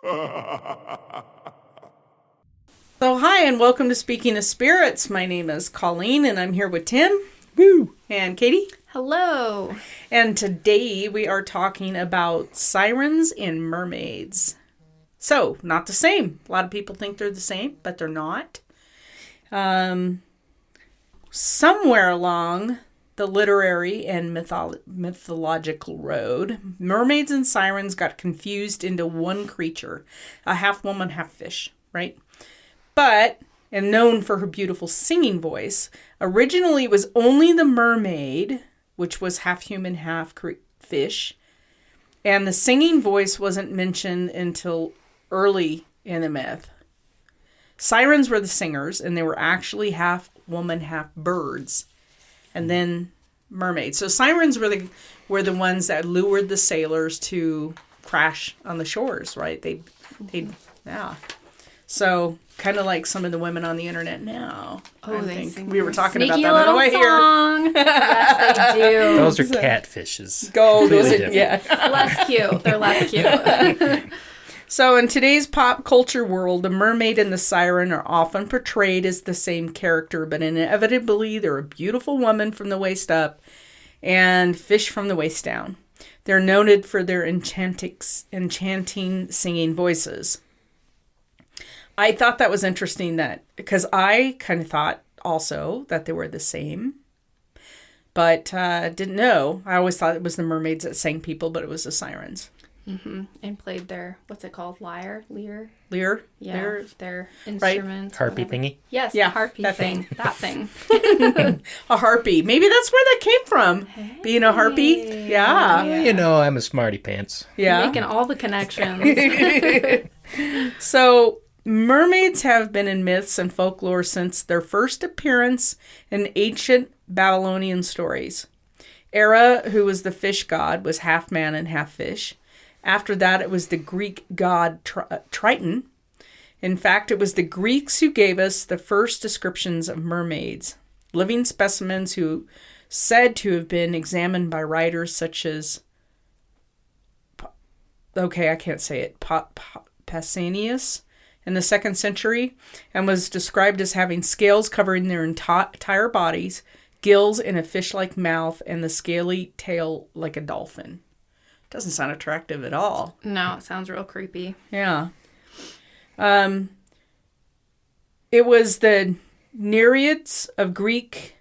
So hi and welcome to Speaking of Spirits. My name is Colleen and I'm here with Tim. Woo! And Katie. Hello. And today we are talking about sirens and mermaids. So, not the same. A lot of people think they're the same, but they're not. Somewhere along the literary and mythological road, mermaids and sirens got confused into one creature, a half woman, half fish, right? But, and known for her beautiful singing voice, originally it was only the mermaid, which was half human, half fish, and the singing voice wasn't mentioned until early in the myth. Sirens were the singers, and they were actually half woman, half birds. And then mermaids. So sirens were the ones that lured the sailors to crash on the shores, right? Yeah. So kind of like some of the women on the internet now. Oh, they sing. We were talking about Sneaky that on the way song. here. Yes, they do. Those are catfishes. Yeah. Less cute. They're less cute. So in today's pop culture world, the mermaid and the siren are often portrayed as the same character, but inevitably they're a beautiful woman from the waist up and fish from the waist down. They're noted for their enchanting singing voices. I thought that was interesting because I kind of thought also that they were the same, but didn't know. I always thought it was the mermaids that sang people, but it was the sirens. Mm-hmm. And played their, what's it called? Lear? Yeah. Their instrument. Right. Harpy thingy? Yes, yeah, the harpy thing. That thing. A harpy. Maybe that's where that came from. Hey. Being a harpy. Yeah. You know, I'm a smarty pants. Yeah. You're making all the connections. So, mermaids have been in myths and folklore since their first appearance in ancient Babylonian stories. Hera, who was the fish god, was half man and half fish. After that, it was the Greek god Triton. In fact, it was the Greeks who gave us the first descriptions of mermaids, living specimens who said to have been examined by writers such as, Pausanias in the 2nd century, and was described as having scales covering their entire bodies, gills in a fish-like mouth, and the scaly tail like a dolphin. Doesn't sound attractive at all. No, it sounds real creepy. Yeah. It was the Nereids of Greek.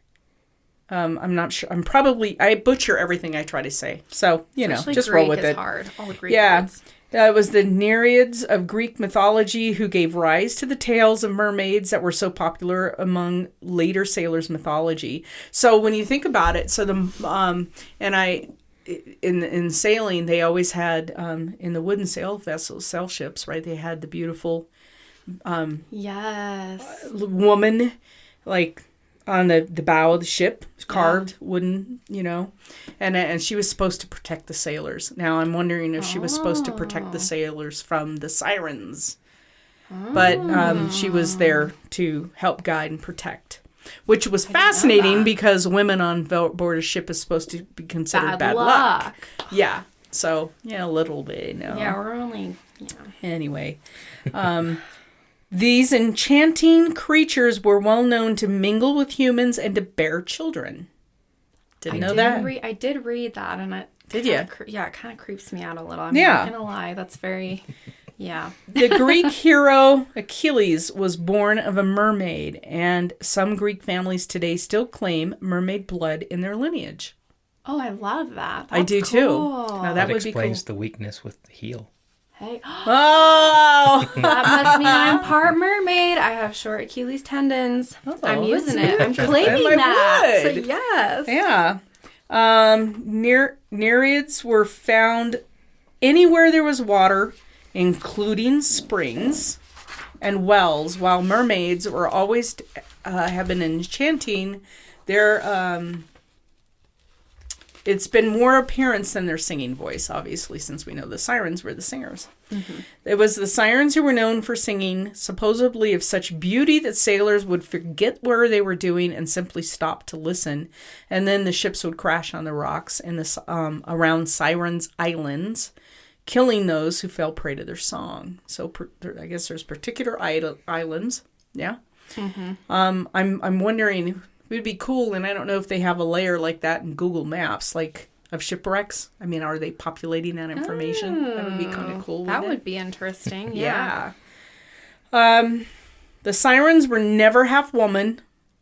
I'm not sure. I butcher everything I try to say. So, Especially just Greek roll with is it. Hard. All the Greek words. It was the Nereids of Greek mythology who gave rise to the tales of mermaids that were so popular among later sailors' mythology. So when you think about it, in sailing, they always had, in the wooden sail vessels, sail ships, right? They had the beautiful yes, woman, like, on the bow of the ship, carved wooden, and she was supposed to protect the sailors. Now, I'm wondering if she was supposed to protect the sailors from the sirens. But she was there to help guide and protect. Which was fascinating because women on board a ship is supposed to be considered bad luck. Yeah. So, a little bit, Yeah, we're only, Anyway. These enchanting creatures were well known to mingle with humans and to bear children. Didn't know that? I did read that, and it... Did you? It kind of creeps me out a little. I'm not going to lie. That's very... Yeah. The Greek hero Achilles was born of a mermaid, and some Greek families today still claim mermaid blood in their lineage. Oh, I love that. That's I do cool. too. Now that would explains be cool. the weakness with the heel. Hey. Oh! That must mean I'm part mermaid. I have short Achilles tendons. I'm using it. I'm claiming that. So yes. Yeah. Nereids were found anywhere there was water, including springs and wells, while mermaids were always have been enchanting their it's been more appearance than their singing voice, obviously, since we know the sirens were the singers. Mm-hmm. It was the sirens who were known for singing, supposedly of such beauty that sailors would forget what they were doing and simply stop to listen. And then the ships would crash on the rocks in around Sirens Islands killing those who fell prey to their song. So I guess there's particular islands. Yeah. Mm-hmm. I'm wondering, it would be cool, and I don't know if they have a layer like that in Google Maps, like of shipwrecks. I mean, are they populating that information? That would be kind of cool. That would be interesting. Yeah. The sirens were never half woman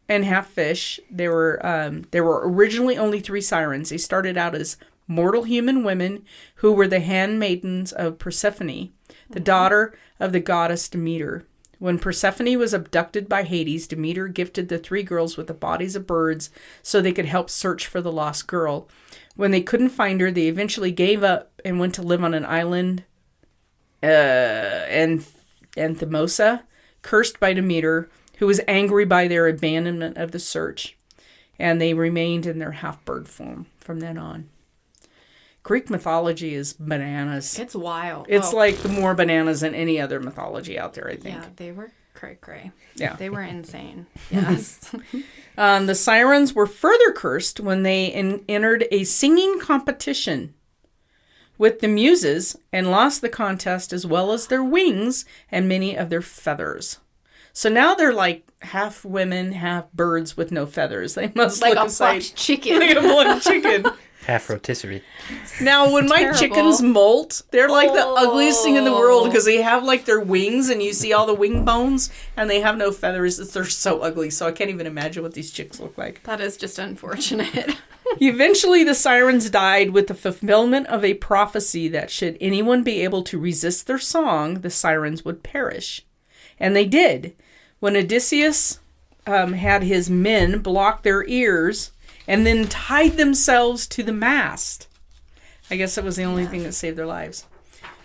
and half fish. There were originally only 3 sirens. They started out as mortal human women who were the handmaidens of Persephone, the daughter of the goddess Demeter. When Persephone was abducted by Hades, Demeter gifted the 3 girls with the bodies of birds so they could help search for the lost girl. When they couldn't find her, they eventually gave up and went to live on an island, Anthemosa, cursed by Demeter, who was angry by their abandonment of the search. And they remained in their half-bird form from then on. Greek mythology is bananas. It's wild. It's like more bananas than any other mythology out there, I think. Yeah, they were cray-cray. Yeah. They were insane. Yes. The sirens were further cursed when they entered a singing competition with the muses and lost the contest as well as their wings and many of their feathers. So now they're like half women, half birds with no feathers. They must like look a plucked chicken. Like a plucked chicken. Half rotisserie. Now, when my chickens molt, they're like the ugliest thing in the world because they have like their wings and you see all the wing bones and they have no feathers. They're so ugly. So I can't even imagine what these chicks look like. That is just unfortunate. Eventually, the sirens died with the fulfillment of a prophecy that should anyone be able to resist their song, the sirens would perish. And they did. When Odysseus had his men block their ears and then tied themselves to the mast. I guess that was the only thing that saved their lives.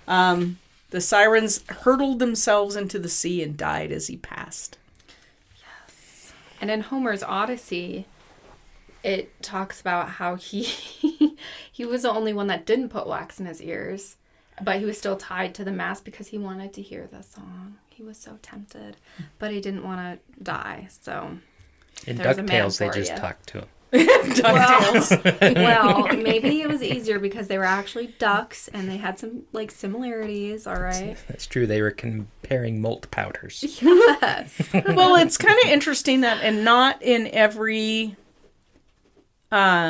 The sirens hurtled themselves into the sea and died as he passed. Yes. And in Homer's Odyssey, it talks about how he was the only one that didn't put wax in his ears, but he was still tied to the mast because he wanted to hear the song. He was so tempted, but he didn't want to die. So in DuckTales, they just talked to him. Well, maybe it was easier because they were actually ducks and they had some like similarities. All right, that's true. They were comparing malt powders. Yes. Well, it's kind of interesting that, and not in every, not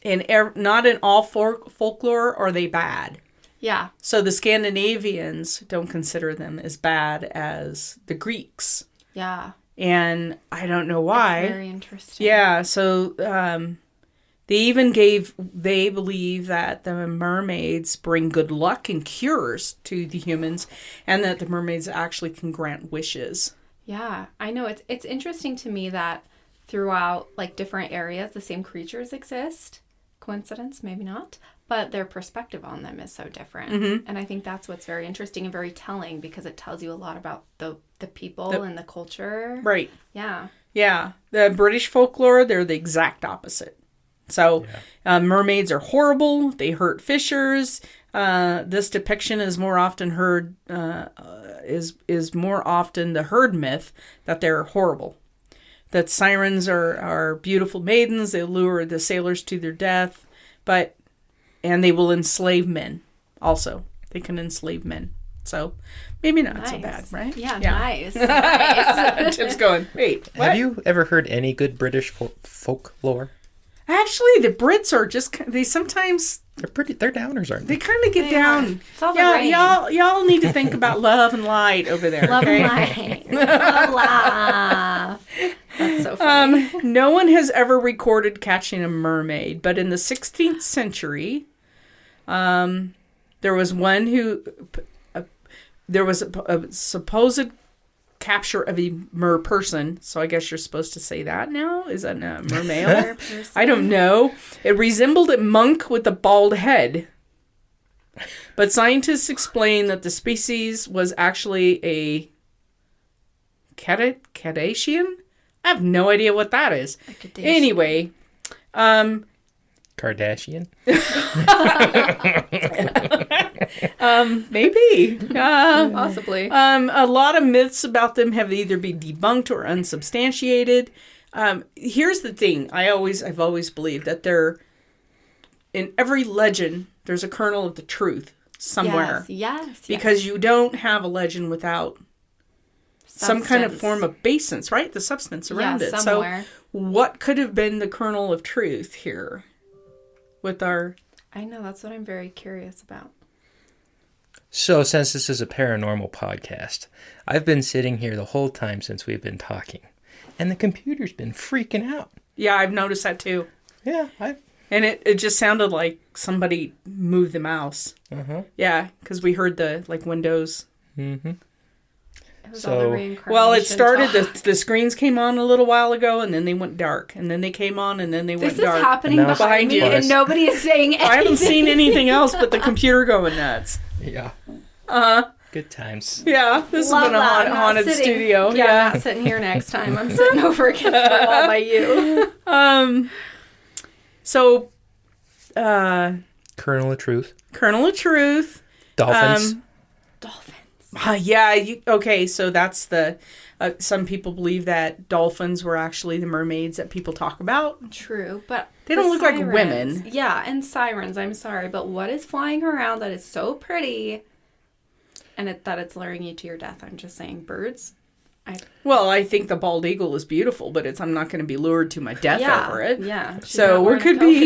in all folklore are they bad. Yeah. So the Scandinavians don't consider them as bad as the Greeks. Yeah. And I don't know why. It's very interesting. Yeah, so they believe that the mermaids bring good luck and cures to the humans, and that the mermaids actually can grant wishes. Yeah, I know. It's interesting to me that throughout like different areas, the same creatures exist. Coincidence? Maybe not. But their perspective on them is so different. Mm-hmm. And I think that's what's very interesting and very telling because it tells you a lot about the people and the culture. Right. Yeah. Yeah. The British folklore, they're the exact opposite. So mermaids are horrible. They hurt fishers. This depiction is more often heard, is more often the herd myth that they're horrible. That sirens are beautiful maidens. They lure the sailors to their death. And they will enslave men also. They can enslave men. So maybe not so bad, right? Yeah. Nice. Nice. Tim's going, wait, what? Have you ever heard any good British folklore? Actually, the Brits are just, they sometimes... They're downers, aren't they? They kind of get down. It's all the rain. Y'all need to think about love and light over there. Love and light. Love, laugh. That's so funny. No one has ever recorded catching a mermaid, but in the 16th century, there was one who... there was a supposed capture of a person, so I guess you're supposed to say that now? Is that a mermaid? I don't know. It resembled a monk with a bald head. But scientists explain that the species was actually a cetacean? I have no idea what that is. Anyway, Kardashian? Maybe. Possibly. A lot of myths about them have either been debunked or unsubstantiated. Here's the thing. I've always believed that in every legend, there's a kernel of the truth. somewhere. Yes. Because you don't have a legend without some kind of form of basis, right? The substance around it. Somewhere. So what could have been the kernel of truth here with our... I know, that's what I'm very curious about. So, since this is a paranormal podcast, I've been sitting here the whole time since we've been talking. And the computer's been freaking out. Yeah, I've noticed that too. Yeah, And it just sounded like somebody moved the mouse. Uh-huh. Yeah, because we heard the, Windows. Mm-hmm. It was all the reincarnation well, it started, talk. the screens came on a little while ago, and then they went dark. And then they came on, and then they went dark. This is happening behind me, and nobody is saying anything. I haven't seen anything else but the computer going nuts. Yeah. Good times. Yeah, this has been a haunted studio. Yeah, I'm not sitting here next time. I'm sitting over against the wall by you. So, Kernel of Truth. Kernel of Truth. Dolphins. Dolphins. Okay, so that's the... some people believe that dolphins were actually the mermaids that people talk about. True, but... They don't look like women. Yeah, and sirens, I'm sorry, but what is flying around that is so pretty and that it's luring you to your death? I'm just saying, birds... Well, I think the bald eagle is beautiful, but I'm not going to be lured to my death over it. Yeah. So what could be?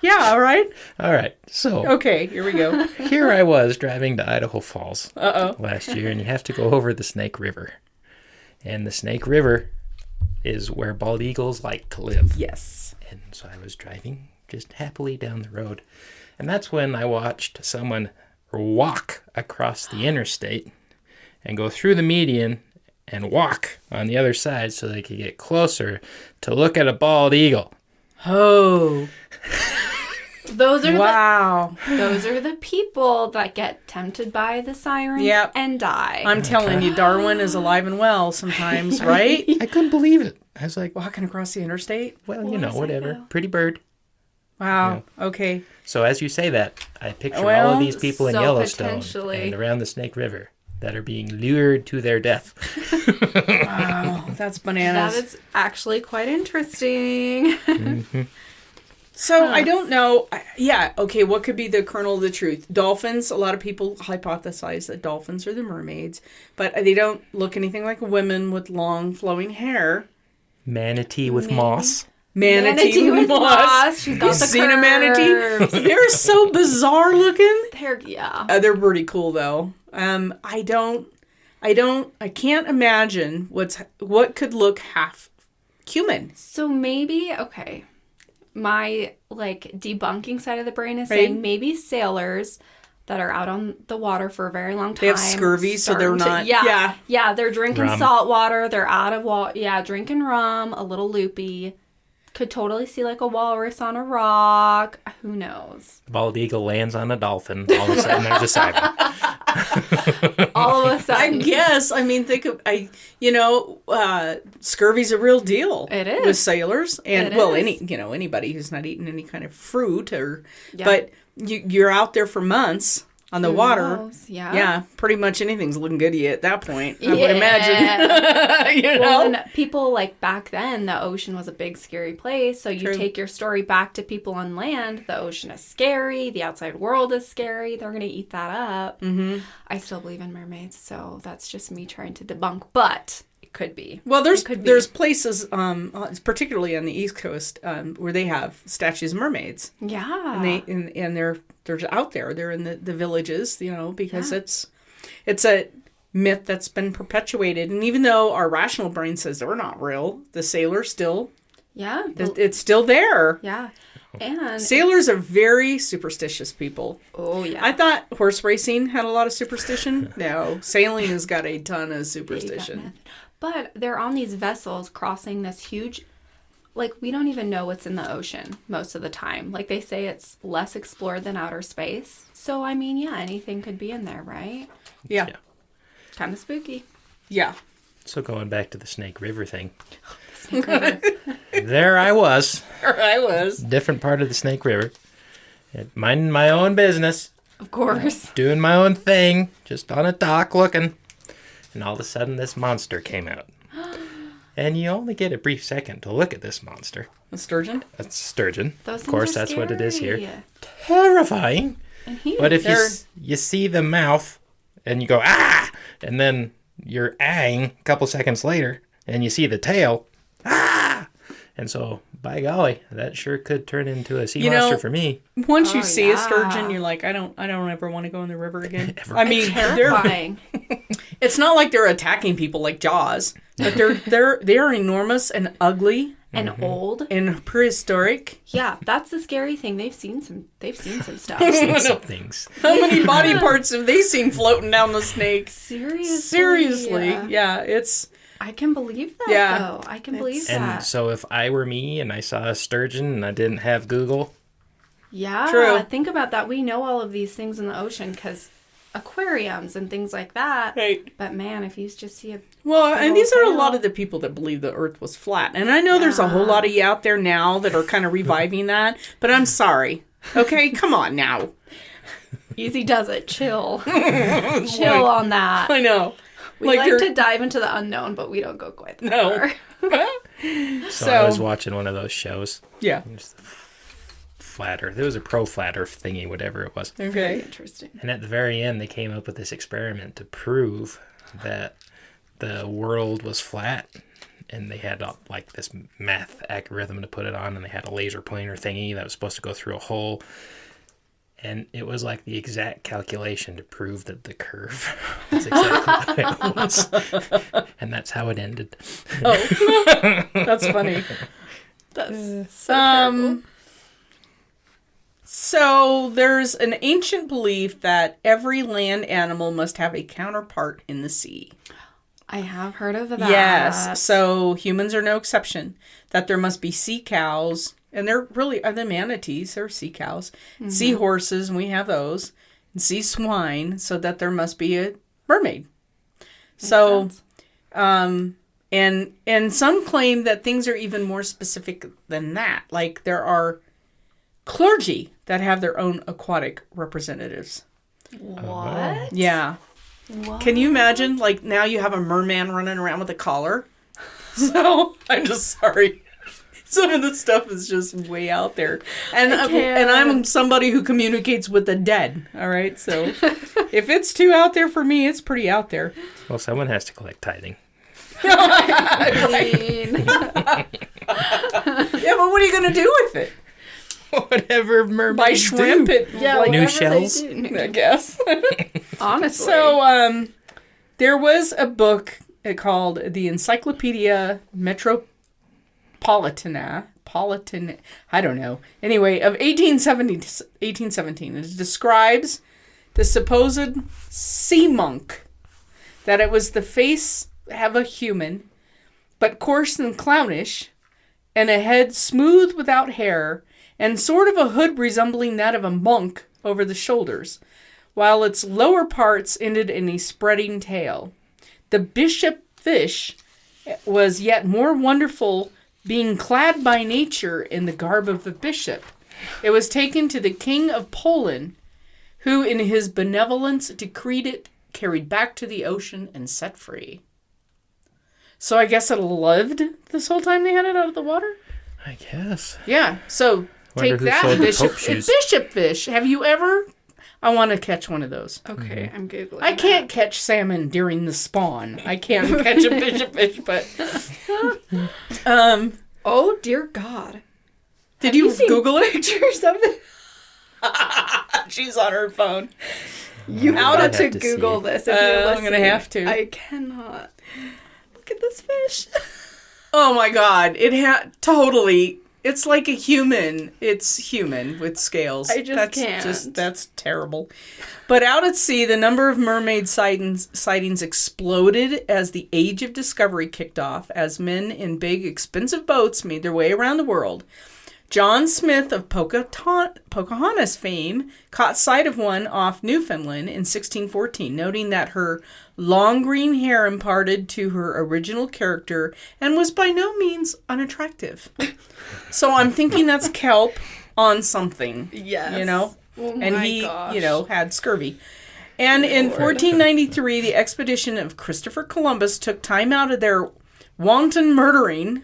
Yeah. All right. All right. So. Okay. Here we go. Here I was driving to Idaho Falls Uh-oh. last year, and you have to go over the Snake River, and the Snake River is where bald eagles like to live. Yes. And so I was driving just happily down the road, and that's when I watched someone walk across the interstate and go through the median and walk on the other side so they could get closer to look at a bald eagle. Oh. Those are wow. Those are the people that get tempted by the sirens and die. I'm telling you, Darwin is alive and well sometimes, right? I couldn't believe it. I was like... Walking across the interstate? Well, whatever. Pretty bird. Wow. Yeah. Okay. So as you say that, I picture all of these people in Yellowstone and around the Snake River that are being lured to their death. Wow, that's bananas. That is actually quite interesting. Mm-hmm. So, I don't know. Okay, what could be the kernel of the truth? Dolphins, a lot of people hypothesize that dolphins are the mermaids, but they don't look anything like women with long flowing hair. Manatee with moss. Manatee with moss. She's got the seen a manatee? They're so bizarre looking. They're pretty cool though. I can't imagine what could look half human. So maybe, okay, my debunking side of the brain is saying maybe sailors that are out on the water for a very long time. They have scurvy, so they're not. Yeah, they're drinking rum. salt water. They're out of water. Yeah, drinking rum, a little loopy. Could totally see a walrus on a rock. Who knows? Bald eagle lands on a dolphin. All of a sudden, there's a siren. All of a sudden. I guess. I mean, scurvy's a real deal. It is. With sailors. And, anybody who's not eating any kind of fruit but you're out there for months on the water. Knows? Yeah. Yeah. Pretty much anything's looking good to you at that point. I would imagine. Well, and people back then, the ocean was a big scary place. So you take your story back to people on land. The ocean is scary. The outside world is scary. They're going to eat that up. Mm-hmm. I still believe in mermaids. So that's just me trying to debunk. But it could be. Well, there's places, particularly on the East Coast, where they have statues of mermaids. Yeah. And they're out there. They're in the villages, because it's a myth that's been perpetuated. And even though our rational brain says they're not real, the sailors still... Yeah. It's still there. Yeah. And sailors are very superstitious people. Oh, yeah. I thought horse racing had a lot of superstition. No, sailing has got a ton of superstition. But they're on these vessels crossing this huge... we don't even know what's in the ocean most of the time. They say it's less explored than outer space. So, I mean, anything could be in there, right? Yeah. Kind of spooky. Yeah. So going back to the Snake River thing. Snake River. There I was. Different part of the Snake River. Minding my own business. Of course. Doing my own thing. Just on a dock looking. And all of a sudden this monster came out. And you only get a brief second to look at this monster. A sturgeon? A sturgeon. Those of course, things are that's what it is scary. here. Terrifying. And he, But if you see the mouth and you go, ah! And then you're ahhing a couple seconds later and you see the tail, ah! And so, by golly, that sure could turn into a sea monster for me. Once you see a sturgeon, you're like, I don't ever want to go in the river again. I mean, terrifying. It's not like they're attacking people like Jaws, but they're enormous and ugly and old and prehistoric. Yeah, that's the scary thing. They've seen some stuff. Some things. How many body parts have they seen floating down the snake? Seriously. Yeah, it's. I can believe that, though. I can believe that. And so if I were me and I saw a sturgeon and I didn't have Google. Yeah, true. Think about that. We know all of these things in the ocean because aquariums and things like that. Right. But man, if you just see a... Well, and these are a lot of the people that believe the earth was flat. And I know there's a whole lot of you out there now that are kind of reviving that. But I'm sorry. Okay, come on now. Easy does it. Chill. Chill on that. I know. We like to dive into the unknown, but we don't go quite that far. So I was watching one of those shows. Yeah. Flat Earth. It was a pro-flat Earth thingy, whatever it was. Okay. Very interesting. And at the very end, they came up with this experiment to prove that the world was flat. And they had like this math algorithm to put it on, and they had a laser pointer thingy that was supposed to go through a hole. And it was like the exact calculation to prove that the curve was exactly what it was. And that's how it ended. Oh, that's funny. That's so terrible. So there's an ancient belief that every land animal must have a counterpart in the sea. I have heard of that. Yes. So humans are no exception. That there must be sea cows. And they're the manatees, they're sea cows, seahorses, and we have those, and sea swine, so that there must be a mermaid. Makes sense. And some claim that things are even more specific than that. Like there are clergy that have their own aquatic representatives. What? Yeah. What? Can you imagine? Like now you have a merman running around with a collar. So I'm just sorry. Some of the stuff is just way out there. And I'm somebody who communicates with the dead. All right. So if it's too out there for me, it's pretty out there. Well, someone has to collect tithing. I mean. Yeah, but what are you going to do with it? Whatever mermaids Buy shrimp do. it. Yeah, like, new shells. I guess. Honestly. So there was a book called The Encyclopedia I don't know. Anyway, of 1817. It describes the supposed sea monk. That it was the face of a human, but coarse and clownish, and a head smooth without hair, and sort of a hood resembling that of a monk over the shoulders, while its lower parts ended in a spreading tail. The bishop fish was yet more wonderful, being clad by nature in the garb of a bishop. It was taken to the king of Poland, who in his benevolence decreed it, carried back to the ocean, and set free. So I guess it lived this whole time they had it out of the water? I guess. Yeah, so take that, bishop fish. Have you ever... I want to catch one of those. Okay, I'm Googling I can't catch salmon during the spawn. I can't catch a bishop fish, but... oh, dear God. Did you Google it? Pictures of it? She's on her phone. You have to Google this if you're listening. I'm going to have to. I cannot. Look at this fish. Oh my God. Totally... It's like a human. It's human with scales. I just can't. That's terrible. But out at sea, the number of mermaid sightings exploded as the Age of Discovery kicked off, as men in big, expensive boats made their way around the world. John Smith of Pocahontas fame caught sight of one off Newfoundland in 1614, noting that her long green hair imparted to her original character and was by no means unattractive. So I'm thinking that's kelp on something. Yes. You know? Oh and my he, gosh. had scurvy. And in 1493, the expedition of Christopher Columbus took time out of their wanton murdering.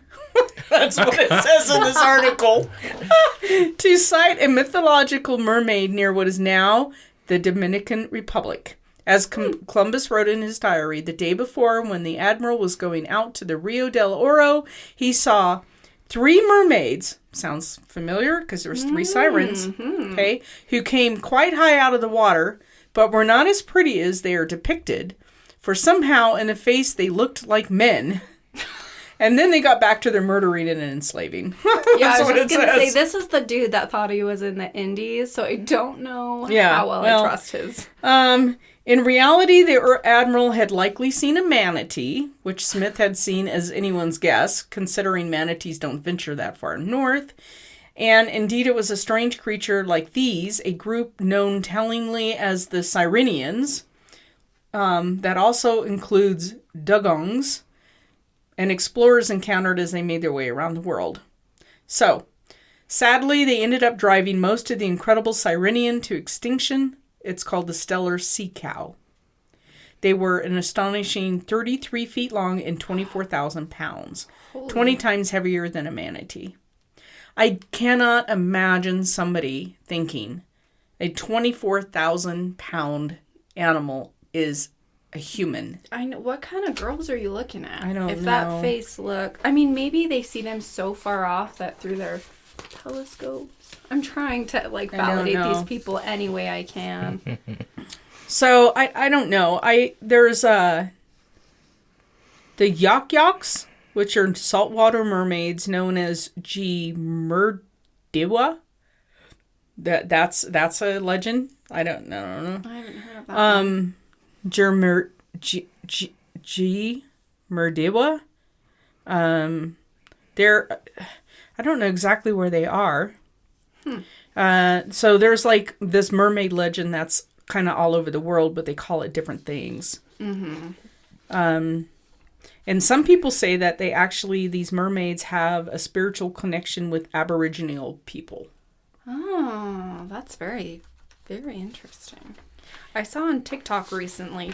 That's what it says in this article. To cite a mythological mermaid near what is now the Dominican Republic. As Columbus wrote in his diary, the day before, when the admiral was going out to the Rio del Oro, he saw 3 mermaids. Sounds familiar because there was 3 sirens, okay, who came quite high out of the water, but were not as pretty as they are depicted, for somehow in the face they looked like men. And then they got back to their murdering and enslaving. Yeah, I was just going to say, this is the dude that thought he was in the Indies, so I don't know how well I trust his. In reality, the admiral had likely seen a manatee, which Smith had seen as anyone's guess, considering manatees don't venture that far north. And indeed, it was a strange creature like these, a group known tellingly as the Sirenians, that also includes dugongs, and explorers encountered as they made their way around the world. So, sadly, they ended up driving most of the incredible Sirenian to extinction. It's called the stellar sea cow. They were an astonishing 33 feet long and 24,000 pounds, 20 times heavier than a manatee. I cannot imagine somebody thinking a 24,000 pound animal is a human. I know. What kind of girls are you looking at? I don't know. If that face look... I mean, maybe they see them so far off that through their telescopes. I'm trying to, validate these people any way I can. So, I don't know. There's, the yak-yaks, which are saltwater mermaids known as Merdiwa. That's a legend. I don't know. I haven't heard of that one. Merdiwa. They're, I don't know exactly where they are. So there's this mermaid legend that's kind of all over the world, but they call it different things. Mm-hmm. And some people say that these mermaids have a spiritual connection with Aboriginal people. Oh, that's very, very interesting. I saw on TikTok recently,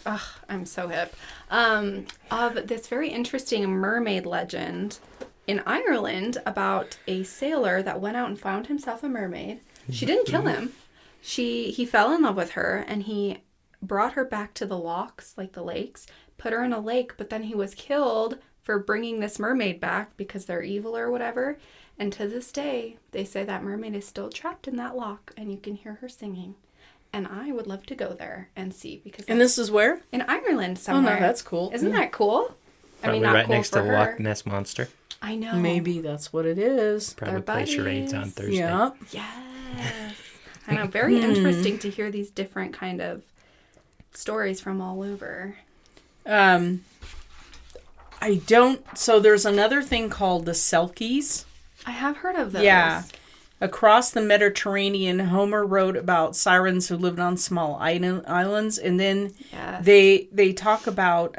ugh, I'm so hip, of this very interesting mermaid legend in Ireland about a sailor that went out and found himself a mermaid. She didn't kill him. He fell in love with her, and he brought her back to the lochs, like the lakes, put her in a lake, but then he was killed for bringing this mermaid back because they're evil or whatever. And to this day, they say that mermaid is still trapped in that loch, and you can hear her singing. And I would love to go there and see. And this is where? In Ireland somewhere. Oh, no, that's cool. Isn't that cool? Probably not right cool next for to her. Loch Ness Monster. I know. Maybe that's what it is. Probably play charades on Thursday. Yeah. Yes. I know. Very interesting to hear these different kind of stories from all over. So there's another thing called the Selkies. I have heard of those. Yeah. Across the Mediterranean, Homer wrote about sirens who lived on small islands, and then they talk about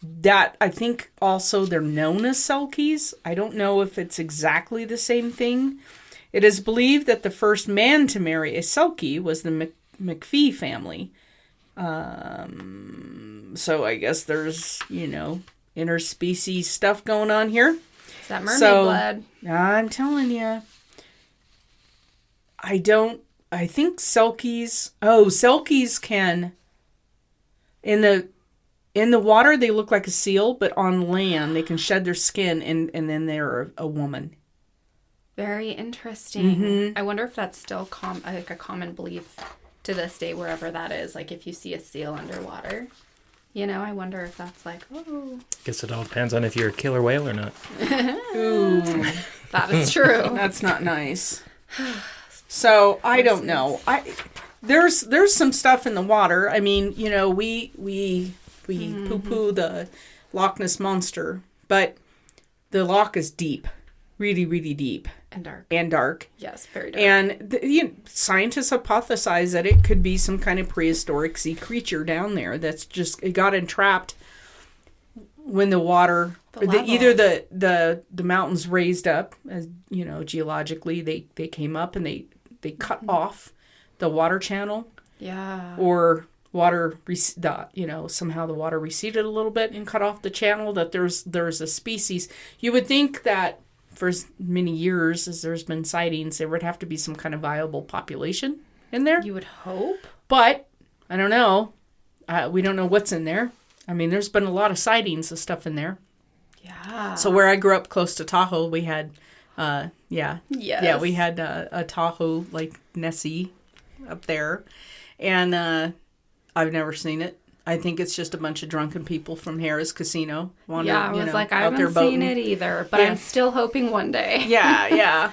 that. I think also they're known as Selkies. I don't know if it's exactly the same thing. It is believed that the first man to marry a Selkie was the McPhee family. So I guess there's, interspecies stuff going on here. Is that mermaid blood? I'm telling you. I think Selkies can, in the water they look like a seal, but on land they can shed their skin and then they're a woman. Very interesting. Mm-hmm. I wonder if that's still a common belief to this day, wherever that is. Like if you see a seal underwater, I wonder if that's Guess it all depends on if you're a killer whale or not. Ooh, that is true. That's not nice. So I don't know. There's some stuff in the water. I mean, we poo-poo the Loch Ness Monster, but the loch is deep, really, really deep. And dark. Yes, very dark. And scientists hypothesize that it could be some kind of prehistoric sea creature down there it got entrapped when the water, either the mountains raised up, as geologically they came up and they cut off the water channel. Yeah. Or somehow the water receded a little bit and cut off the channel, that there's a species. You would think that for as many years as there's been sightings, there would have to be some kind of viable population in there. You would hope. But I don't know. We don't know what's in there. I mean, there's been a lot of sightings of stuff in there. Yeah. So where I grew up close to Tahoe, we had, Yes. we had a Tahoe, like Nessie up there. And I've never seen it. I think it's just a bunch of drunken people from Harrah's Casino. I haven't seen it either, but I'm still hoping one day. Yeah.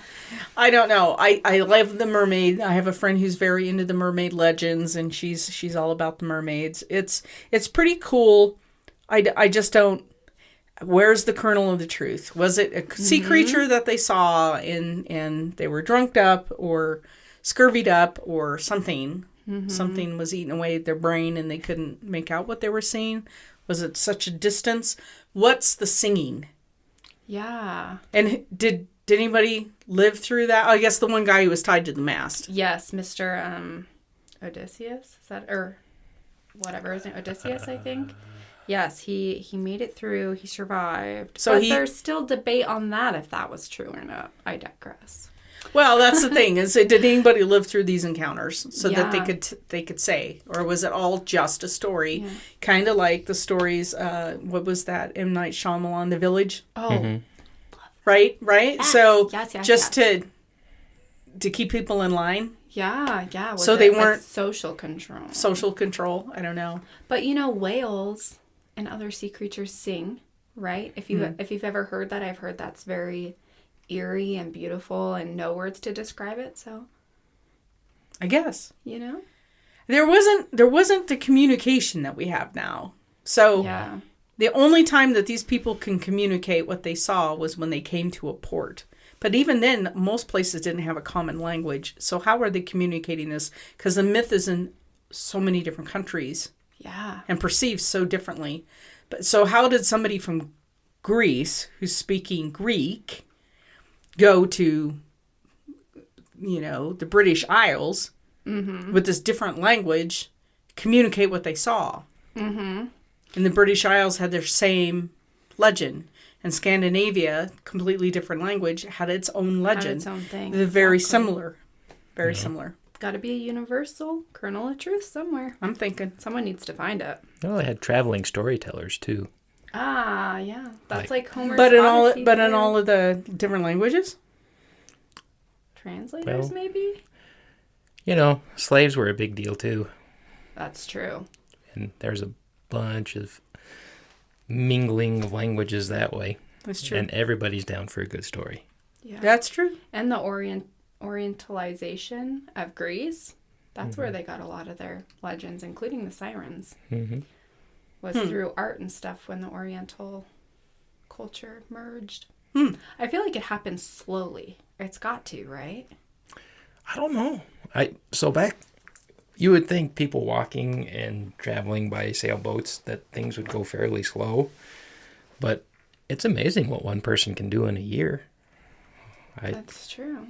I don't know. I love the mermaid. I have a friend who's very into the mermaid legends, and she's all about the mermaids. It's pretty cool. I just don't. Where's the kernel of the truth? Was it a sea creature that they saw and they were drunked up or scurvied up or something? Something was eating away at their brain and they couldn't make out what they were seeing. Was it such a distance? What's the singing? Yeah. And did anybody live through that? I guess the one guy who was tied to the mast. Yes, Mr. Odysseus? Is that, or whatever his name? Odysseus, I think. Yes, he made it through. He survived. But there's still debate on that, if that was true or not. I digress. Well, that's the thing. Did anybody live through these encounters so that they could say, or was it all just a story? Yeah. Kind of like the stories. What was that? M. Night Shyamalan, The Village. Oh, right. Yes. So yes. to keep people in line. Yeah. So they weren't like social control. Social control. I don't know. But whales and other sea creatures sing, right? If you've ever heard that, I've heard that's very eerie and beautiful and no words to describe it, so I guess there wasn't the communication that we have now. So the only time that these people can communicate what they saw was when they came to a port. But even then, most places didn't have a common language. So how are they communicating this? Because the myth is in so many different countries and perceived so differently. But so how did somebody from Greece who's speaking Greek go to, the British Isles with this different language, communicate what they saw? And the British Isles had their same legend. And Scandinavia, completely different language, had its own legend. Had its own thing. They're very similar. Very similar. Got to be a universal kernel of truth somewhere. I'm thinking. Someone needs to find it. Well, they had traveling storytellers, too. Ah, yeah. That's like Homer's But in Odyssey. all of the different languages? Translators, maybe? Slaves were a big deal, too. That's true. And there's a bunch of mingling of languages that way. That's true. And everybody's down for a good story. Yeah. That's true. And the Orientalization of Greece, that's where they got a lot of their legends, including the sirens. Was through art and stuff when the Oriental culture merged. I feel like it happened slowly. It's got to, right? I don't know. You would think people walking and traveling by sailboats that things would go fairly slow, but it's amazing what one person can do in a year. That's true.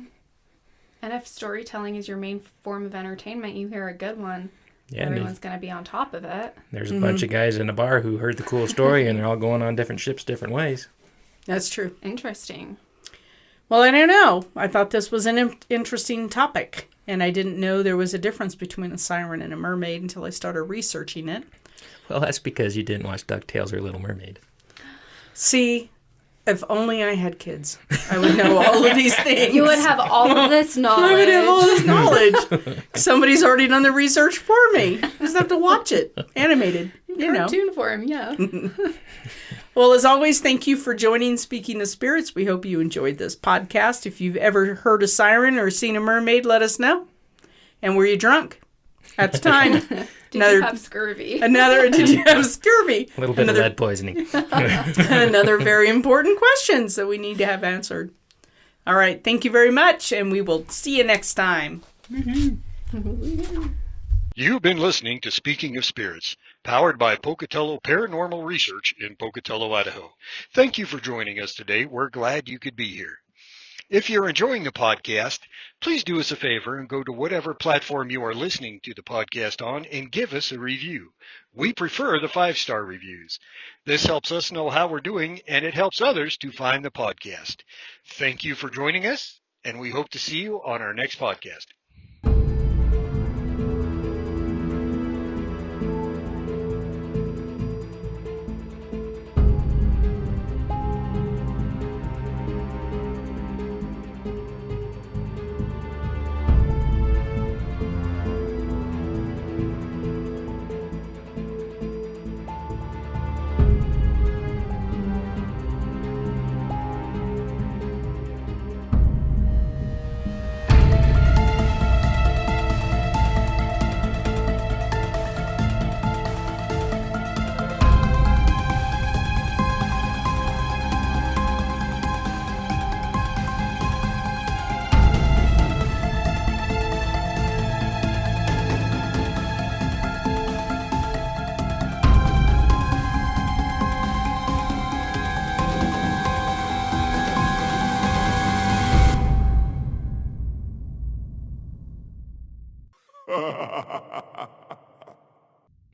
And if storytelling is your main form of entertainment, you hear a good one, everyone's going to be on top of it. There's a bunch of guys in a bar who heard the cool story and they're all going on different ships different ways. That's true. Interesting. Well, I don't know. I thought this was an interesting topic, and I didn't know there was a difference between a siren and a mermaid until I started researching it. Well, that's because you didn't watch DuckTales or Little Mermaid. See, if only I had kids, I would know all of these things. You would have all of this knowledge. I would have all this knowledge. Somebody's already done the research for me. I just have to watch it. Animated, Cartoon form, yeah. Well, as always, thank you for joining Speaking of Spirits. We hope you enjoyed this podcast. If you've ever heard a siren or seen a mermaid, let us know. And were you drunk at the time? Did you have scurvy? Did you have scurvy? A little bit of lead poisoning. Another very important questions that we need to have answered. All right. Thank you very much, and we will see you next time. You've been listening to Speaking of Spirits, powered by Pocatello Paranormal Research in Pocatello, Idaho. Thank you for joining us today. We're glad you could be here. If you're enjoying the podcast, please do us a favor and go to whatever platform you are listening to the podcast on and give us a review. We prefer the 5-star reviews. This helps us know how we're doing, and it helps others to find the podcast. Thank you for joining us, and we hope to see you on our next podcast.